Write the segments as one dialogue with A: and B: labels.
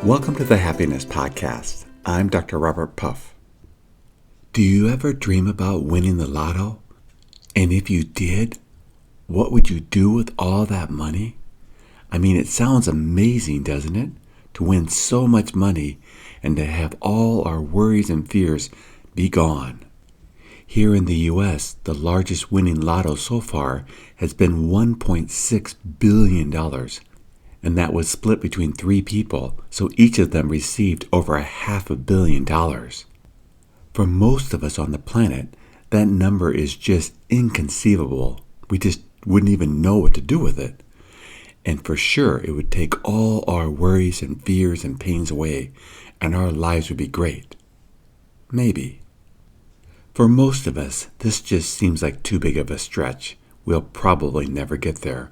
A: Welcome to the Happiness Podcast. I'm Dr. Robert Puff. Do you ever dream about winning the lotto? And if you did, what would you do with all that money? I mean, it sounds amazing, doesn't it? To win so much money and to have all our worries and fears be gone. Here in the U.S., the largest winning lotto so far has been $1.6 billion. And that was split between 3 people, so each of them received over $500 million. For most of us on the planet, that number is just inconceivable. We just wouldn't even know what to do with it. And for sure, it would take all our worries and fears and pains away, and our lives would be great. Maybe. For most of us, this just seems like too big of a stretch. We'll probably never get there.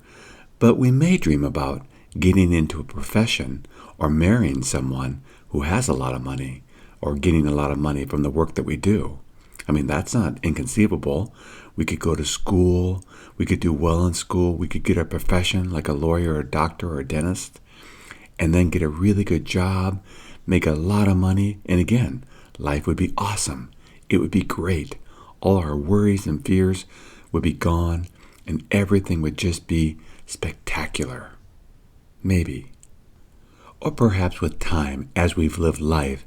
A: But we may dream about getting into a profession or marrying someone who has a lot of money or getting a lot of money from the work that we do. I mean, that's not inconceivable. We could go to school. We could do well in school. We could get a profession like a lawyer or a doctor or a dentist and then get a really good job, make a lot of money. And again, life would be awesome. It would be great. All our worries and fears would be gone and everything would just be spectacular. Maybe. Or perhaps with time, as we've lived life,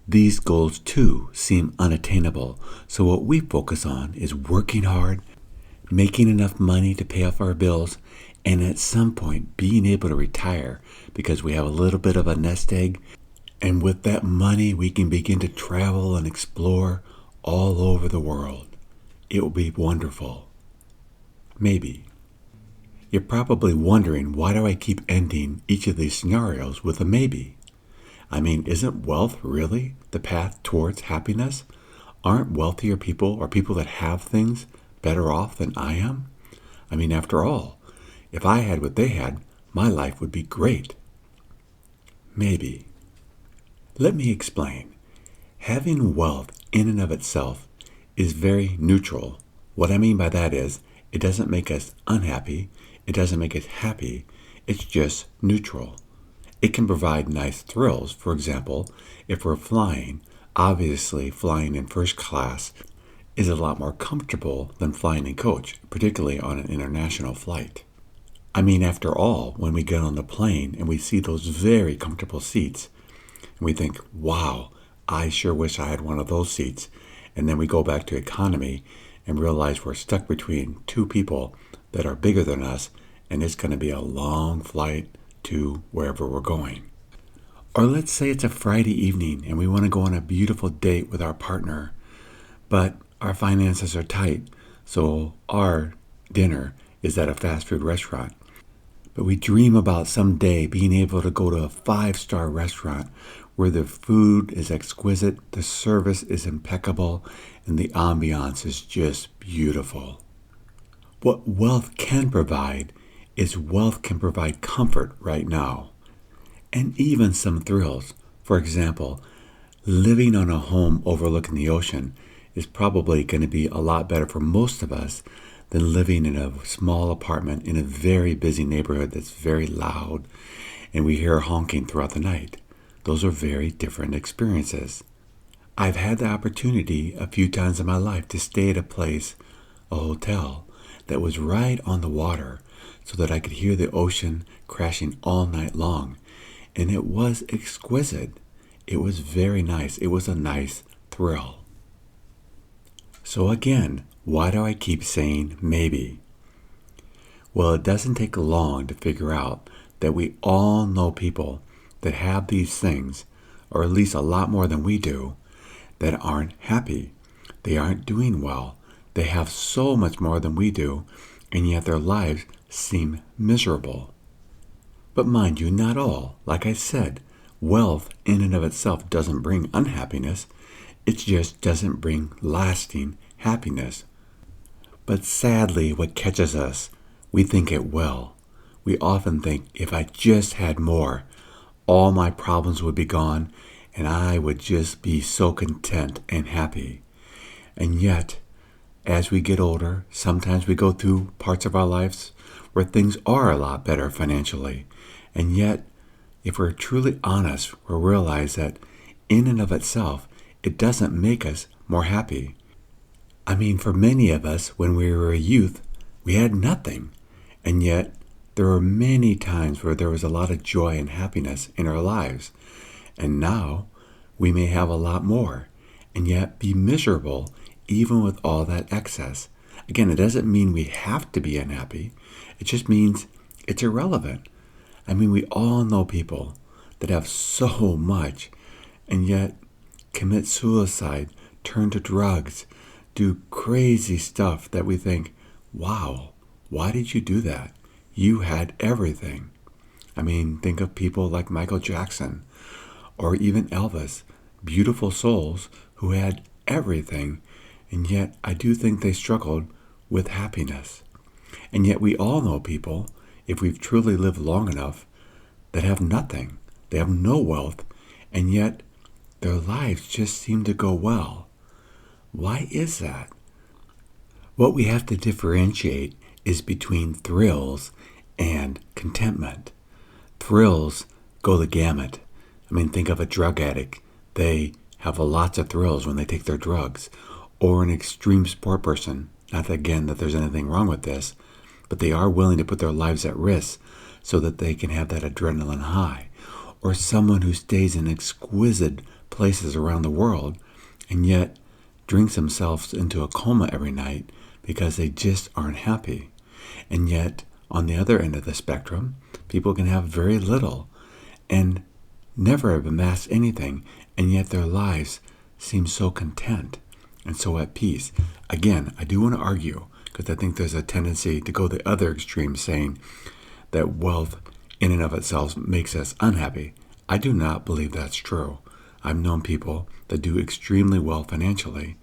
A: these goals too seem unattainable. So what we focus on is working hard, making enough money to pay off our bills, and at some point being able to retire because we have a little bit of a nest egg. And with that money, we can begin to travel and explore all over the world. It will be wonderful. Maybe. You're probably wondering, why do I keep ending each of these scenarios with a maybe? I mean, isn't wealth really the path towards happiness? Aren't wealthier people or people that have things better off than I am? I mean, after all, if I had what they had, my life would be great. Maybe. Let me explain. Having wealth in and of itself is very neutral. What I mean by that is, it doesn't make us unhappy. It doesn't make us happy. It's just neutral. It can provide nice thrills. For example, if we're flying, obviously flying in first class is a lot more comfortable than flying in coach, particularly on an international flight. I mean, after all, when we get on the plane and we see those very comfortable seats, and we think, wow, I sure wish I had one of those seats. And then we go back to economy and realize we're stuck between 2 people that are bigger than us, and it's going to be a long flight to wherever we're going. Or let's say it's a Friday evening and we want to go on a beautiful date with our partner, but our finances are tight, so our dinner is at a fast food restaurant. But we dream about someday being able to go to a 5-star restaurant where the food is exquisite, the service is impeccable, and the ambiance is just beautiful. What wealth can provide is wealth can provide comfort right now, and even some thrills. For example, living on a home overlooking the ocean is probably going to be a lot better for most of us than living in a small apartment in a very busy neighborhood that's very loud and we hear honking throughout the night. Those are very different experiences. I've had the opportunity a few times in my life to stay at a place, a hotel, that was right on the water so that I could hear the ocean crashing all night long. And it was exquisite. It was very nice. It was a nice thrill. So again, why do I keep saying maybe? Well, it doesn't take long to figure out that we all know people that have these things, or at least a lot more than we do, that aren't happy. They aren't doing well. They have so much more than we do, and yet their lives seem miserable. But mind you, not all. Like I said, wealth in and of itself doesn't bring unhappiness. It just doesn't bring lasting happiness. But sadly, what catches us, we think it will. We often think, if I just had more, all my problems would be gone, and I would just be so content and happy. And yet, as we get older, sometimes we go through parts of our lives where things are a lot better financially, and yet if we're truly honest, we'll realize that in and of itself, it doesn't make us more happy. I mean, for many of us, when we were a youth, we had nothing. And yet, there were many times where there was a lot of joy and happiness in our lives. And now, we may have a lot more, and yet be miserable even with all that excess. Again, it doesn't mean we have to be unhappy. It just means it's irrelevant. I mean, we all know people that have so much and yet commit suicide, turn to drugs, do crazy stuff that we think, wow, why did you do that? You had everything. I mean, think of people like Michael Jackson or even Elvis, beautiful souls who had everything, and yet I do think they struggled with happiness. And yet we all know people, if we've truly lived long enough, that have nothing. They have no wealth, and yet their lives just seem to go well. Why is that? What we have to differentiate is between thrills and contentment. Thrills go the gamut. I mean, think of a drug addict. They have lots of thrills when they take their drugs. Or an extreme sport person. Not again that there's anything wrong with this, but they are willing to put their lives at risk so that they can have that adrenaline high. Or someone who stays in exquisite places around the world and yet drinks themselves into a coma every night because they just aren't happy. And yet, on the other end of the spectrum, people can have very little and never have amassed anything, and yet their lives seem so content and so at peace. Again, I do want to argue, because I think there's a tendency to go the other extreme, saying that wealth in and of itself makes us unhappy. I do not believe that's true. I've known people that do extremely well financially,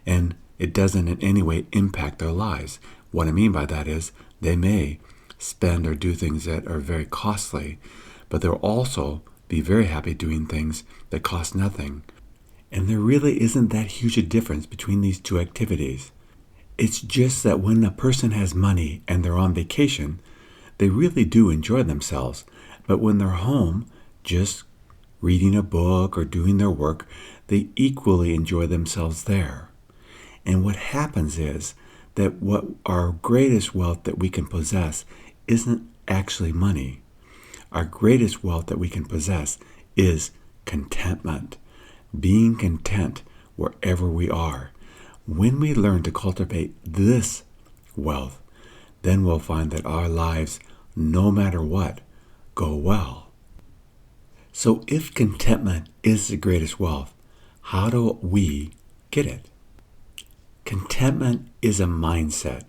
A: and it doesn't in any way impact their lives. What I mean by that is they may spend or do things that are very costly, but they'll also be very happy doing things that cost nothing. And there really isn't that huge a difference between these two activities. It's just that when a person has money and they're on vacation, they really do enjoy themselves. But when they're home, just reading a book or doing their work, they equally enjoy themselves there. And what happens is that what our greatest wealth that we can possess isn't actually money. Our greatest wealth that we can possess is contentment. Being content wherever we are. When we learn to cultivate this wealth, then we'll find that our lives, no matter what, go well. So if contentment is the greatest wealth, how do we get it? Contentment is a mindset.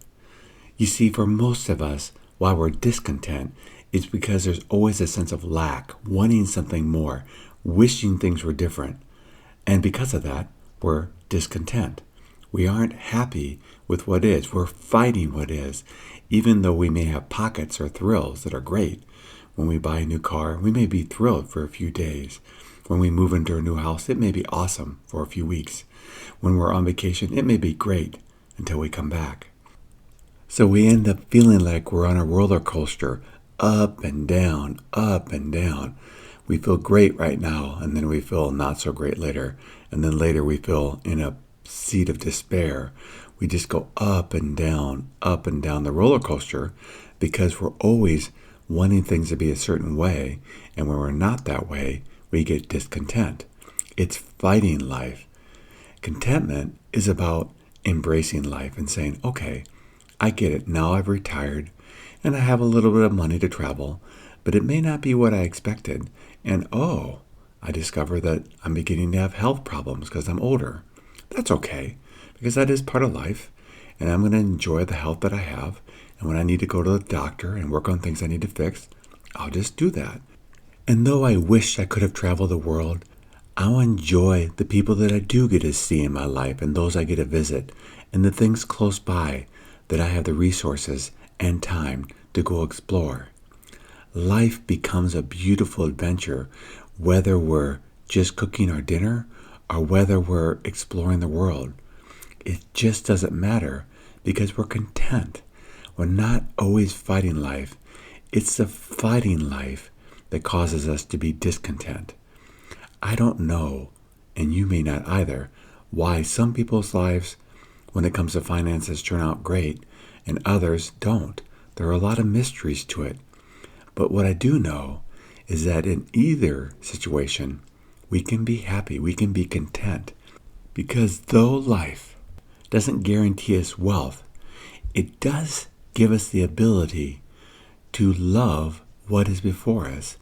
A: You see, for most of us, why we're discontent is because there's always a sense of lack, wanting something more, wishing things were different. And because of that, we're discontent. We aren't happy with what is. We're fighting what is. Even though we may have pockets or thrills that are great. When we buy a new car, we may be thrilled for a few days. When we move into a new house, it may be awesome for a few weeks. When we're on vacation, it may be great until we come back. So we end up feeling like we're on a roller coaster, up and down, up and down. We feel great right now, and then we feel not so great later. And then later we feel in a seat of despair. We just go up and down the roller coaster because we're always wanting things to be a certain way. And when we're not that way, we get discontent. It's fighting life. Contentment is about embracing life and saying, okay, I get it. Now I've retired and I have a little bit of money to travel, but it may not be what I expected. And I discover that I'm beginning to have health problems because I'm older. That's okay, because that is part of life, and I'm going to enjoy the health that I have. And when I need to go to the doctor and work on things I need to fix, I'll just do that. And though I wish I could have traveled the world, I'll enjoy the people that I do get to see in my life and those I get to visit and the things close by that I have the resources and time to go explore. Life becomes a beautiful adventure, whether we're just cooking our dinner or whether we're exploring the world. It just doesn't matter because we're content. We're not always fighting life. It's the fighting life that causes us to be discontent. I don't know, and you may not either, why some people's lives when it comes to finances turn out great and others don't. There are a lot of mysteries to it. But what I do know is that in either situation, we can be happy, we can be content. Because though life doesn't guarantee us wealth, it does give us the ability to love what is before us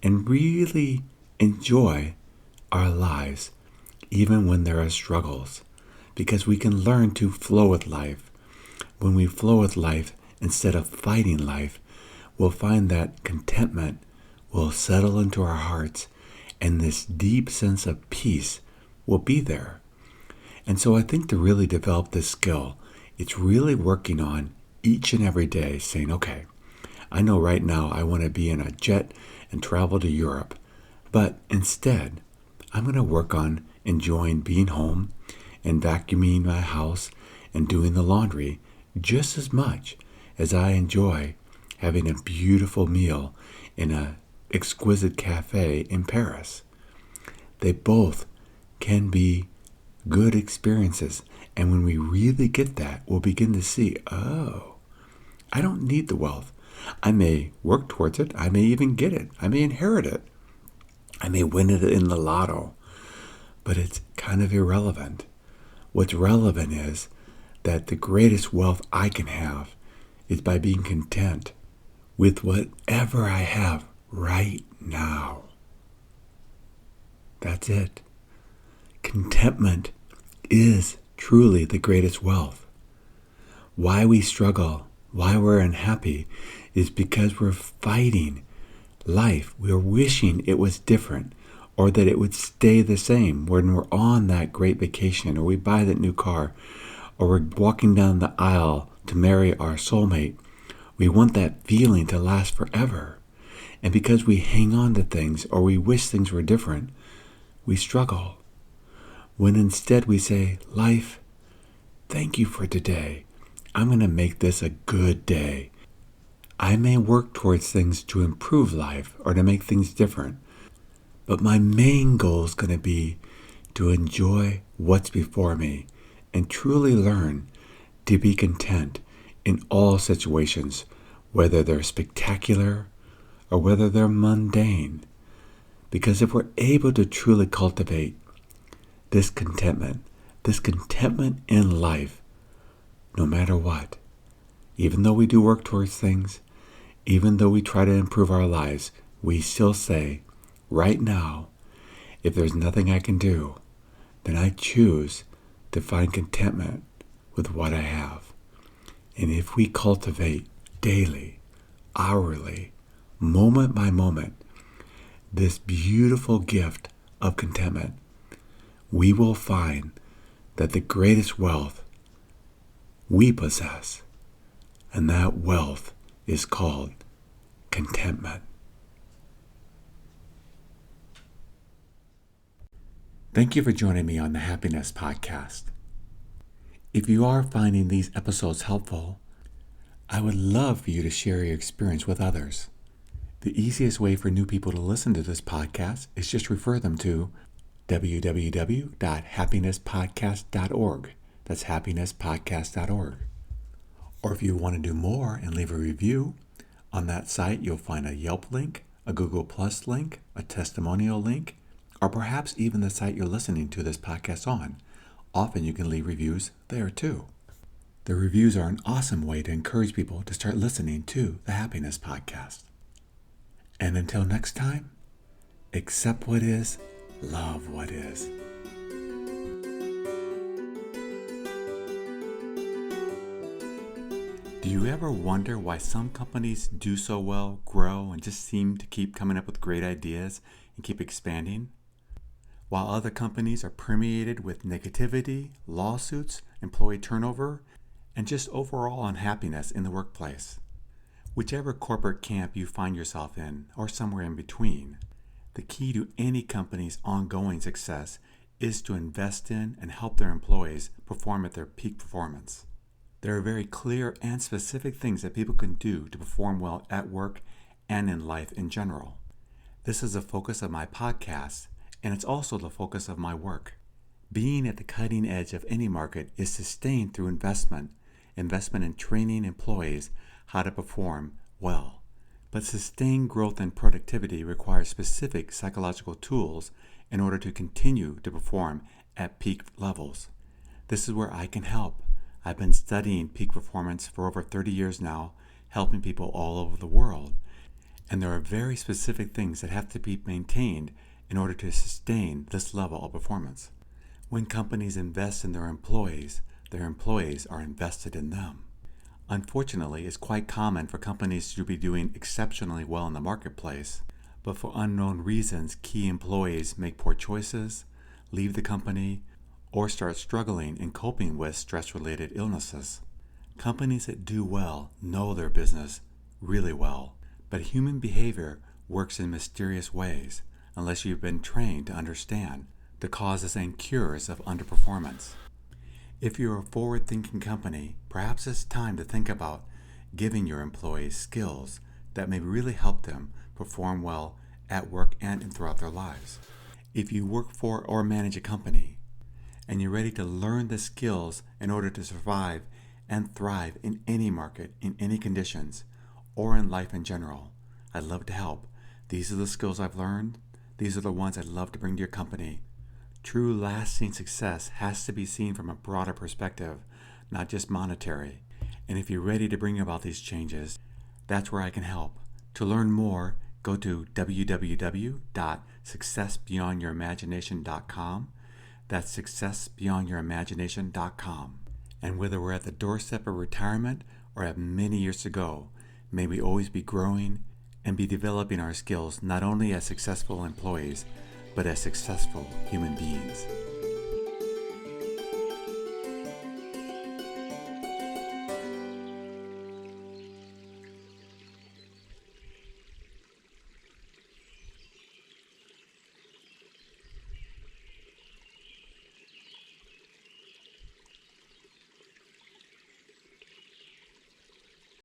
A: and really enjoy our lives even when there are struggles, because we can learn to flow with life. When we flow with life instead of fighting life, we'll find that contentment will settle into our hearts and this deep sense of peace will be there. And so I think to really develop this skill, it's really working on each and every day saying, okay, I know right now I want to be in a jet and travel to Europe, but instead I'm going to work on enjoying being home and vacuuming my house and doing the laundry just as much as I enjoy having a beautiful meal in an exquisite cafe in Paris. They both can be good experiences. And when we really get that, we'll begin to see, oh, I don't need the wealth. I may work towards it. I may even get it. I may inherit it. I may win it in the lotto. But it's kind of irrelevant. What's relevant is that the greatest wealth I can have is by being content with whatever I have right now. That's it. Contentment is truly the greatest wealth. Why we struggle, why we're unhappy, is because we're fighting life. We're wishing it was different or that it would stay the same when we're on that great vacation or we buy that new car or we're walking down the aisle to marry our soulmate. We want that feeling to last forever. And because we hang on to things or we wish things were different, we struggle. When instead we say, life, thank you for today. I'm going to make this a good day. I may work towards things to improve life or to make things different, but my main goal is going to be to enjoy what's before me and truly learn to be content in all situations, whether they're spectacular or whether they're mundane. Because if we're able to truly cultivate this contentment in life, no matter what, even though we do work towards things, even though we try to improve our lives, we still say, right now, if there's nothing I can do, then I choose to find contentment with what I have. And if we cultivate daily, hourly, moment by moment, this beautiful gift of contentment, we will find that the greatest wealth we possess, and that wealth is called contentment. Thank you for joining me on the Happiness Podcast. If you are finding these episodes helpful, I would love for you to share your experience with others. The easiest way for new people to listen to this podcast is just refer them to www.happinesspodcast.org. That's happinesspodcast.org. Or if you want to do more and leave a review, on that site you'll find a Yelp link, a Google Plus link, a testimonial link, or perhaps even the site you're listening to this podcast on. Often you can leave reviews there too. The reviews are an awesome way to encourage people to start listening to the Happiness Podcast. And until next time, accept what is, love what is. Do you ever wonder why some companies do so well, grow, and just seem to keep coming up with great ideas and keep expanding, while other companies are permeated with negativity, lawsuits, employee turnover, and just overall unhappiness in the workplace? Whichever corporate camp you find yourself in, or somewhere in between, the key to any company's ongoing success is to invest in and help their employees perform at their peak performance. There are very clear and specific things that people can do to perform well at work and in life in general. This is the focus of my podcast, and it's also the focus of my work. Being at the cutting edge of any market is sustained through investment in training employees how to perform well. But sustained growth and productivity requires specific psychological tools in order to continue to perform at peak levels. This is where I can help. I've been studying peak performance for over 30 years now, helping people all over the world. And there are very specific things that have to be maintained in order to sustain this level of performance. When companies invest in their employees are invested in them. Unfortunately, it's quite common for companies to be doing exceptionally well in the marketplace, but for unknown reasons, key employees make poor choices, leave the company, or start struggling and coping with stress-related illnesses. Companies that do well know their business really well, but human behavior works in mysterious ways unless you've been trained to understand the causes and cures of underperformance. If you're a forward-thinking company, perhaps it's time to think about giving your employees skills that may really help them perform well at work and throughout their lives. If you work for or manage a company, and you're ready to learn the skills in order to survive and thrive in any market, in any conditions, or in life in general, I'd love to help. These are the skills I've learned. These are the ones I'd love to bring to your company. True lasting success has to be seen from a broader perspective, not just monetary. And if you're ready to bring about these changes, that's where I can help. To learn more, go to www.successbeyondyourimagination.com. That's successbeyondyourimagination.com. And whether we're at the doorstep of retirement or have many years to go, may we always be growing and be developing our skills not only as successful employees, but as successful human beings.